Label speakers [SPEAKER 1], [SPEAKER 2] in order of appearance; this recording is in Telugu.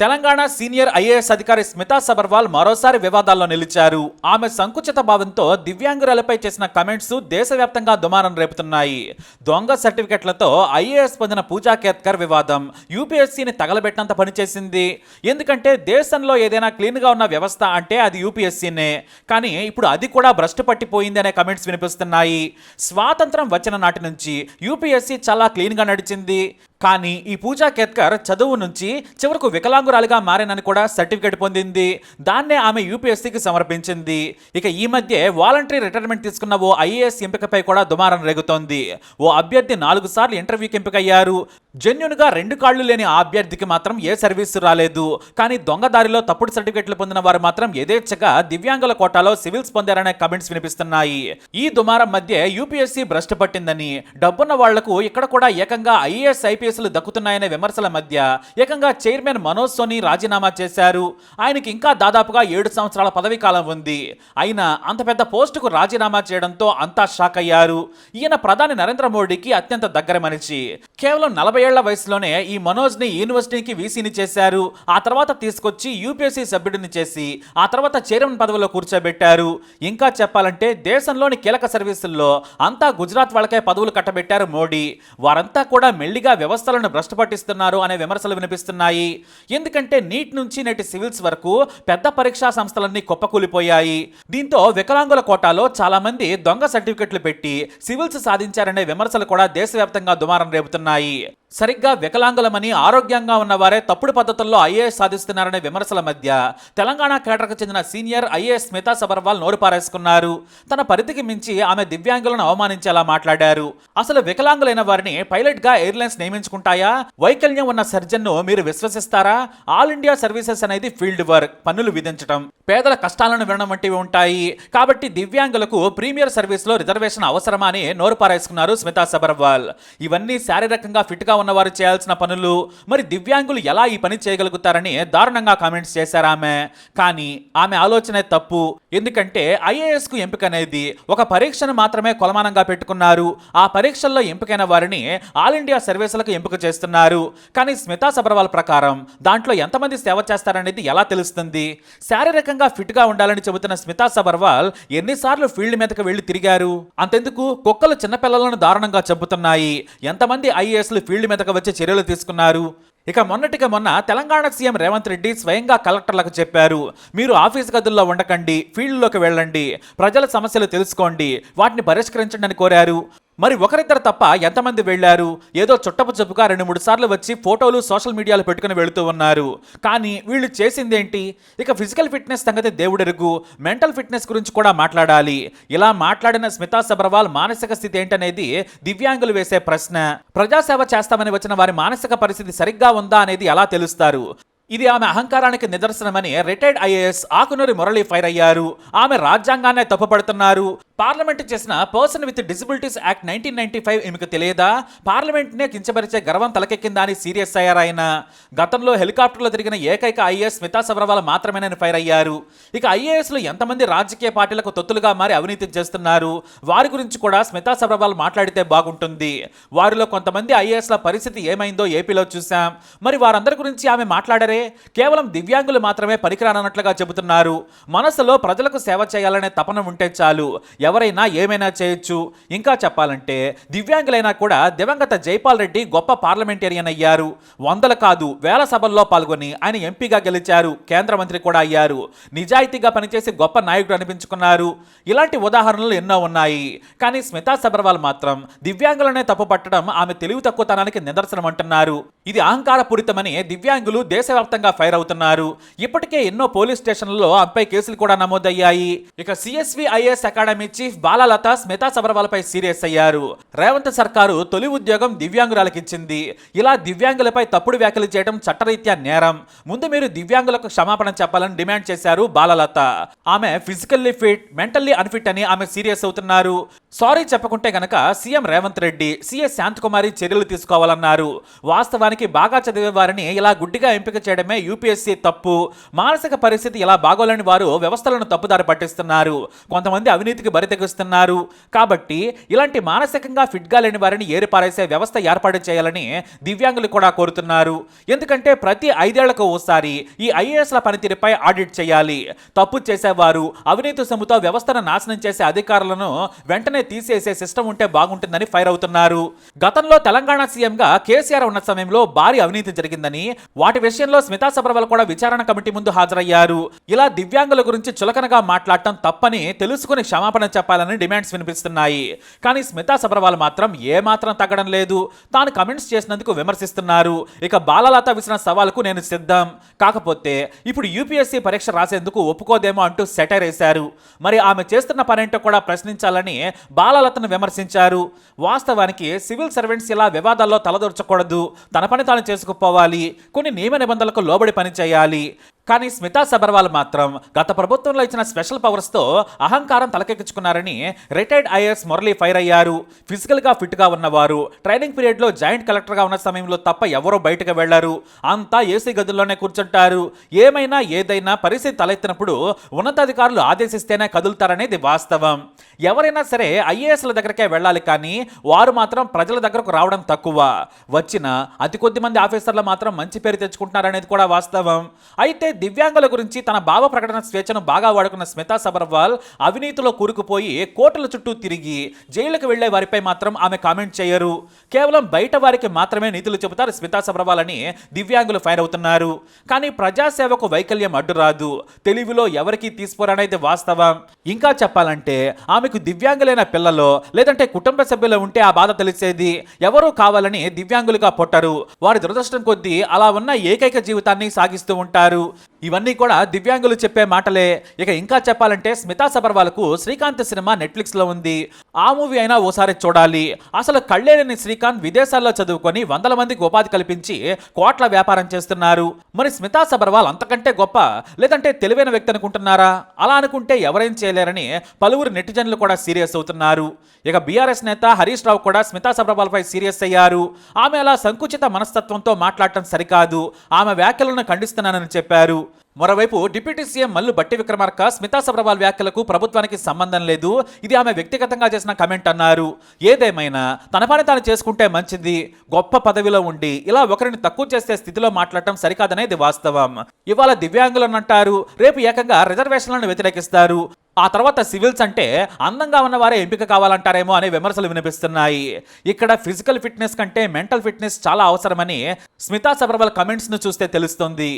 [SPEAKER 1] తెలంగాణ సీనియర్ ఐఏఎస్ అధికారి స్మితా సబర్వాల్ మరోసారి వివాదాల్లో నిలిచారు. ఆమె సంకుచిత భావంతో దివ్యాంగురాలపై చేసిన కమెంట్స్ దేశవ్యాప్తంగా దుమారం రేపుతున్నాయి. దొంగ సర్టిఫికెట్లతో ఐఏఎస్ పొందిన పూజా కేత్కర్ వివాదం యూపీఎస్సీని తగలబెట్టినంత పనిచేసింది. ఎందుకంటే దేశంలో ఏదైనా క్లీన్గా ఉన్న వ్యవస్థ అంటే అది యూపీఎస్సీనే. కానీ ఇప్పుడు అది కూడా భ్రష్టు పట్టిపోయింది అనే కమెంట్స్ వినిపిస్తున్నాయి. స్వాతంత్రం వచ్చిన నాటి నుంచి యూపీఎస్సీ చాలా క్లీన్గా నడిచింది. కానీ ఈ పూజా కేత్కర్ చదువు నుంచి చివరకు వికలాంగురాలిగా మారేనని కూడా సర్టిఫికేట్ పొందింది. దాన్నే ఆమె యూపీఎస్సీకి సమర్పించింది. ఇక ఈ మధ్య వాలంటరీ రిటైర్మెంట్ తీసుకున్న ఓ ఐఏఎస్ ఎంపికపై కూడా దుమారం రేగుతోంది. ఓ అభ్యర్థి 4 సార్లు ఇంటర్వ్యూకి ఎంపికయ్యారు. జెన్యున్గా 2 కాళ్లు లేని ఆ అభ్యర్థికి మాత్రం ఏ సర్వీసు రాలేదు. కానీ దొంగదారిలో తప్పుడు సర్టిఫికెట్లు పొందిన వారు మాత్రం యథేచ్ఛగా దివ్యాంగుల కోటాలో సివిల్స్ పొందారనే కమెంట్స్ వినిపిస్తున్నాయి. ఈ దుమారం మధ్య యూపీఎస్సీ భ్రష్టు పట్టిందని, డబ్బున్న వాళ్లకు ఇక్కడ కూడా ఏకంగా ఐఏఎస్ ఐపీఎస్లు దక్కుతున్నాయనే విమర్శల మధ్య ఏకంగా చైర్మన్ మనోజ్ సోని రాజీనామా చేశారు. ఆయనకి ఇంకా దాదాపుగా 7 సంవత్సరాల పదవీ కాలం ఉంది. అయినా అంత పెద్ద పోస్టుకు రాజీనామా చేయడంతో అంతా షాక్ అయ్యారు. ఈయన ప్రధాని నరేంద్ర మోడీకి అత్యంత దగ్గర మనిషి. కేవలం 40 ఏళ్ల వయసులోనే ఈ మనోజ్ ని యూనివర్సిటీకి వీసీని చేశారు. ఆ తర్వాత తీసుకొచ్చి యూపీఎస్సీ సభ్యుడిని చేసి ఆ తర్వాత చైర్మన్ పదవిలో కూర్చోబెట్టారు. ఇంకా చెప్పాలంటే దేశంలోని కీలక సర్వీసుల్లో అంతా గుజరాత్ వాళ్ళకే పదవులు కట్టబెట్టారు మోడీ. వారంతా కూడా మెల్లిగా వ్యవస్థలను భ్రష్టు పట్టిస్తున్నారు అనే విమర్శలు వినిపిస్తున్నాయి. ఎందుకంటే నీట్ నుంచి నేటి సివిల్స్ వరకు పెద్ద పరీక్షా సంస్థలన్నీ కుప్పకూలిపోయాయి. దీంతో వికలాంగుల కోటాలో చాలా మంది దొంగ సర్టిఫికెట్లు పెట్టి సివిల్స్ సాధించారనే విమర్శలు కూడా దేశవ్యాప్తంగా దుమారం రేపుతున్నాయి. సరిగ్గా వికలాంగులమని ఆరోగ్యంగా ఉన్నవారే తప్పుడు పద్ధతుల్లో ఐఏఎస్ సాధిస్తున్నారనే విమర్శల మధ్య తెలంగాణ కేడర్కు చెందిన సీనియర్ ఐఏఎస్ స్మితా సబర్వాల్ నోరు పారేసుకున్నారు. తన పరిధికి మించి ఆమె దివ్యాంగులను అవమానించేలా మాట్లాడారు. అసలు వికలాంగులైన వారిని పైలట్ గా ఎయిర్లైన్స్ నియమించుకుంటాయా? వైకల్యం ఉన్న సర్జన్ను మీరు విశ్వసిస్తారా? ఆల్ ఇండియా సర్వీసెస్ అనేది ఫీల్డ్ వర్క్, పన్నులు విధించడం, పేదల కష్టాలను వినడం వంటివి ఉంటాయి. కాబట్టి దివ్యాంగులకు ప్రీమియర్ సర్వీస్ లో రిజర్వేషన్ అవసరమా అని నోరు పారేసుకున్నారు స్మితా సబర్వాల్. ఇవన్నీ శారీరకంగా ఫిట్ గా ఉన్నవారు చేయాల్సిన పనులు. మరి దివ్యాంగులు ఎలా ఈ పని చేయగలుగుతారని దారుణంగా కామెంట్స్ చేశారు ఆమె. కానీ ఆమె ఆలోచనే తప్పు. ఎందుకంటే ఐఏఎస్ కు ఎంపిక అనేది ఒక పరీక్షను మాత్రమే కొలమానంగా పెట్టుకున్నారు. ఆ పరీక్షల్లో ఎంపికైన వారిని ఆల్ ఇండియా సర్వీసులకు ఎంపిక చేస్తున్నారు. కానీ స్మితా సబర్వాల్ ప్రకారం దాంట్లో ఎంతమంది సేవ చేస్తారనేది ఎలా తెలుస్తుంది? శారీరకంగా ఫిట్ గా ఉండాలని చెబుతున్న స్మితా సబర్వాల్ ఎన్నిసార్లు ఫీల్డ్ మీదకి వెళ్లి తిరిగారు? అంతెందుకు, కుక్కలు చిన్నపిల్లలను దారుణంగా చంపుతున్నాయి. ఎంతమంది ఐఏఎస్లు ఫీల్డ్ మీదకి వచ్చి చర్యలు తీసుకున్నారు? ఇక మొన్నటికి మొన్న తెలంగాణ సీఎం రేవంత్ రెడ్డి స్వయంగా కలెక్టర్లకు చెప్పారు, మీరు ఆఫీస్ గదుల్లో ఉండకండి, ఫీల్డ్లోకి వెళ్ళండి, ప్రజల సమస్యలు తెలుసుకోండి, వాటిని పరిష్కరించండి అని కోరారు. మరి ఒకరిద్దరు తప్ప ఎంతమంది వెళ్లారు? ఏదో చుట్టపు చెప్పుగా 2-3 సార్లు వచ్చి ఫోటోలు సోషల్ మీడియాలో పెట్టుకుని వెళుతూ ఉన్నారు. కానీ వీళ్ళు చేసిందేంటి? ఇక ఫిజికల్ ఫిట్నెస్ సంగతి దేవుడెరుగు, మెంటల్ ఫిట్నెస్ గురించి కూడా మాట్లాడాలి. ఇలా మాట్లాడిన స్మితా సబర్వాల్ మానసిక స్థితి ఏంటనేది దివ్యాంగులు వేసే ప్రశ్న. ప్రజాసేవ చేస్తామని వచ్చిన వారి మానసిక పరిస్థితి సరిగ్గా ఉందా అనేది ఎలా తెలుస్తారు? ఇది ఆమె అహంకారానికి నిదర్శనమని retired IAS Akunuri Murali fire అయ్యారు. ఆమె రాజ్యాంగాన్నే తప్పుపడుతున్నారు. పార్లమెంట్ చేసిన పర్సన్ విత్ డిసబిలిటీస్ యాక్ట్ 1995 ఈమెకు తెలియదా? పార్లమెంట్నే కించపరిచే గర్వం తలకెక్కిందా అని సీరియస్ అయ్యారు ఆయన. గతంలో హెలికాప్టర్లో తిరిగిన ఏకైక ఐఏఎస్ స్మితా సబర్వాల్ మాత్రమేనని ఫైర్ అయ్యారు. ఇక ఐఏఎస్లు ఎంతమంది రాజకీయ పార్టీలకు తొత్తులుగా మారి అవినీతి చేస్తున్నారు? వారి గురించి కూడా స్మితా సబర్వాల్ మాట్లాడితే బాగుంటుంది. వారిలో కొంతమంది ఐఏఎస్ల పరిస్థితి ఏమైందో ఏపీలో చూశాం. మరి వారందరి గురించి ఆమె మాట్లాడరే? కేవలం దివ్యాంగులు మాత్రమే పనికిరానన్నట్లుగా చెబుతున్నారు. మనసులో ప్రజలకు సేవ చేయాలనే తపన ఉంటే చాలు, ఎవరైనా ఏమైనా చేయొచ్చు. ఇంకా చెప్పాలంటే దివ్యాంగులైనా కూడా దివంగత జైపాల్ రెడ్డి గొప్ప పార్లమెంటేరియన్ అయ్యారు. 100 కాదు 1000 సభల్లో పాల్గొని ఆయన ఎంపీగా గెలిచారు, కేంద్ర మంత్రి కూడా అయ్యారు. నిజాయితీగా పనిచేసి గొప్ప నాయకుడు అనిపించుకున్నారు. ఇలాంటి ఉదాహరణలు ఎన్నో ఉన్నాయి. కానీ స్మితా సబర్వాల్ మాత్రం దివ్యాంగులనే తప్పు పట్టడం ఆమె తెలివి తక్కువతనానికి నిదర్శనం అంటున్నారు. ఇది అహంకారపూరితమని దివ్యాంగులు దేశవ్యాప్తంగా ఫైర్ అవుతున్నారు. ఇప్పటికే ఎన్నో పోలీస్ స్టేషన్లలో ఆమెపై కేసులు కూడా నమోదయ్యాయి. ఇక CSV IAS academy chief Balalatha Smita Sabharwal పై సీరియస్ అయ్యారు. రేవంత్ సర్కారు తొలి ఉద్యోగం దివ్యాంగురాలకు ఇచ్చింది. ఇలా దివ్యాంగులపై తప్పుడు వ్యాఖ్యలు చేయడం చట్టరీత్యా నేరం. ముందు మీరు దివ్యాంగులకు క్షమాపణ చెప్పాలని డిమాండ్ చేశారు బాలలత. ఆమె ఫిజికల్లీ ఫిట్, మెంటల్లీ అన్ఫిట్ అని ఆమె సీరియస్ అవుతున్నారు. సారీ చెప్పకుంటే గనక సీఎం రేవంత్ రెడ్డి, సీఎస్ శాంతకుమారి చర్యలు తీసుకోవాలన్నారు. వాస్తవానికి బాగా చదివే వారిని ఇలా గుడ్డిగా ఎంపిక చేయడమే యూపీఎస్సీ తప్పు. మానసిక పరిస్థితి ఇలా బాగోలేని వారు వ్యవస్థలను తప్పుదారి పట్టిస్తున్నారు. కొంతమంది అవినీతికి బరితెగిస్తున్నారు. కాబట్టి ఇలాంటి మానసికంగా ఫిట్గా లేని వారిని ఏరిపారేసే వ్యవస్థ ఏర్పాటు చేయాలని దివ్యాంగులు కూడా కోరుతున్నారు. ఎందుకంటే ప్రతి 5 ఏళ్లకు ఓసారి ఈ ఐఏఎస్ల పనితీరుపై ఆడిట్ చేయాలి. తప్పు చేసేవారు, అవినీతి సొమ్ముతో వ్యవస్థను నాశనం చేసే అధికారులను వెంటనే తీసేసే సిస్టమ్ ఉంటే బాగుంటుందని ఫైర్ అవుతున్నారు. గతంలో తెలంగాణ సీఎంగా కేసీఆర్ ఉన్న సమయంలో భారీ అవినీతి జరిగిందని, వాటి విషయంలో స్మితా సబర్వాల్ కూడా విచారణ కమిటీ ముందు హాజరయ్యారు. ఇలా దివ్యాంగుల గురించి చులకనగా మాట్లాడటం తప్పని తెలుసుకుని క్షమాపణ చెప్పాలని డిమాండ్స్ వినిపిస్తున్నాయి. కానీ స్మితా సబర్వాల్ మాత్రం ఏమాత్రం తగ్గడం లేదు. తాను కమెంట్స్ చేసినందుకు విమర్శిస్తున్నారు. ఇక బాలలత విసిన సవాల్కు నేను సిద్ధం, కాకపోతే ఇప్పుడు యూపీఎస్సీ పరీక్ష రాసేందుకు ఒప్పుకోదేమో అంటూ సెటైర్ వేశారు. మరి ఆమె చేస్తున్న పనేంటో కూడా ప్రశ్నించాలని బాలలతను విమర్శించారు. వాస్తవానికి సివిల్ సర్వెంట్స్ ఇలా వివాదాల్లో తలదూర్చకూడదు. తన పని తాను చేసుకుపోవాలి. కొన్ని నియమ నిబంధనలకు లోబడి పని చేయాలి. కానీ స్మితా సబర్వాల్ మాత్రం గత ప్రభుత్వంలో ఇచ్చిన స్పెషల్ పవర్స్తో అహంకారం తలకెక్కించుకున్నారని రిటైర్డ్ ఐఏఎస్ మురళీ ఫైర్ అయ్యారు. ఫిజికల్గా ఫిట్గా ఉన్నవారు ట్రైనింగ్ పీరియడ్లో జాయింట్ కలెక్టర్గా ఉన్న సమయంలో తప్ప ఎవరూ బయటకు వెళ్లారు. అంతా ఏసీ గదుల్లోనే కూర్చుంటారు. ఏమైనా ఏదైనా పరిస్థితి తలెత్తినప్పుడు ఉన్నతాధికారులు ఆదేశిస్తేనే కదులుతారనేది వాస్తవం. ఎవరైనా సరే ఐఏఎస్ల దగ్గరకే వెళ్ళాలి, కానీ వారు మాత్రం ప్రజల దగ్గరకు రావడం తక్కువ. వచ్చిన అతి కొద్ది మంది ఆఫీసర్లు మాత్రం మంచి పేరు తెచ్చుకుంటున్నారనేది కూడా వాస్తవం. అయితే దివ్యాంగుల గురించి తన భావ ప్రకటన స్వేచ్ఛను బాగా వాడుకున్న స్మితా సబర్వాల్ అవినీతిలో కూరుకుపోయి కోర్టుల చుట్టూ తిరిగి జైలుకు వెళ్లే వారిపై మాత్రం ఆమె కామెంట్ చేయరు. కేవలం బయట వారికి మాత్రమే నీతులు చెబుతారు స్మితా సబర్వాల్ అని దివ్యాంగులు ఫైర్ అవుతున్నారు. కానీ ప్రజాసేవకు వైకల్యం అడ్డురాదు. తెలివిలో ఎవరికీ తీసుకోరనేది వాస్తవం. ఇంకా చెప్పాలంటే ఆమెకు దివ్యాంగులైన పిల్లలో లేదంటే కుటుంబ సభ్యులు ఉంటే ఆ బాధ తెలిసేది. ఎవరూ కావాలని దివ్యాంగులుగా పుట్టరు. వారి దురదృష్టం కొద్దీ అలా ఉన్న ఏకైక జీవితాన్ని సాగిస్తూ ఉంటారు. ఇవన్నీ కూడా దివ్యాంగులు చెప్పే మాటలే. ఇక ఇంకా చెప్పాలంటే స్మితా సబర్వాల్కు శ్రీకాంత్ సినిమా నెట్ఫ్లిక్స్లో ఉంది. ఆ మూవీ అయినా ఓసారి చూడాలి. అసలు కళ్ళేలేని శ్రీకాంత్ విదేశాల్లో చదువుకొని 100 మందికి ఉపాధి కల్పించి కోట్ల వ్యాపారం చేస్తున్నారు. మరి స్మితా సబర్వాల్ అంతకంటే గొప్ప, లేదంటే తెలివైన వ్యక్తి అనుకుంటున్నారా? అలా అనుకుంటే ఎవరేం చేయలేరని పలువురు నెటిజన్లు కూడా సీరియస్ అవుతున్నారు. ఇక బీఆర్ఎస్ నేత హరీష్ రావు కూడా స్మితా సబర్వాల్ పై సీరియస్ అయ్యారు. ఆమె అలా సంకుచిత మనస్తత్వంతో మాట్లాడటం సరికాదు, ఆమె వ్యాఖ్యలను ఖండిస్తున్నానని చెప్పారు. మరోవైపు డిప్యూటీ సీఎం మల్లు బట్టి విక్రమార్క స్మితా సబర్వాల్ వ్యాఖ్యలకు ప్రభుత్వానికి సంబంధం లేదు, ఇది ఆమె వ్యక్తిగతంగా చేసిన కమెంట్ అన్నారు. ఏదేమైనా తన పని తాను చేసుకుంటే మంచిది. గొప్ప పదవిలో ఉండి ఇలా ఒకరిని తక్కువ చేసే స్థితిలో మాట్లాడటం సరికాదనేది వాస్తవం. ఇవాళ దివ్యాంగులను అంటారు, రేపు ఏకంగా రిజర్వేషన్లను వ్యతిరేకిస్తారు. ఆ తర్వాత సివిల్స్ అంటే అందంగా ఉన్నవారే ఎంపిక కావాలంటారేమో అనే విమర్శలు వినిపిస్తున్నాయి. ఇక్కడ ఫిజికల్ ఫిట్నెస్ కంటే మెంటల్ ఫిట్నెస్ చాలా అవసరమని స్మితా సబర్వాల్ కమెంట్స్ను చూస్తే తెలుస్తుంది.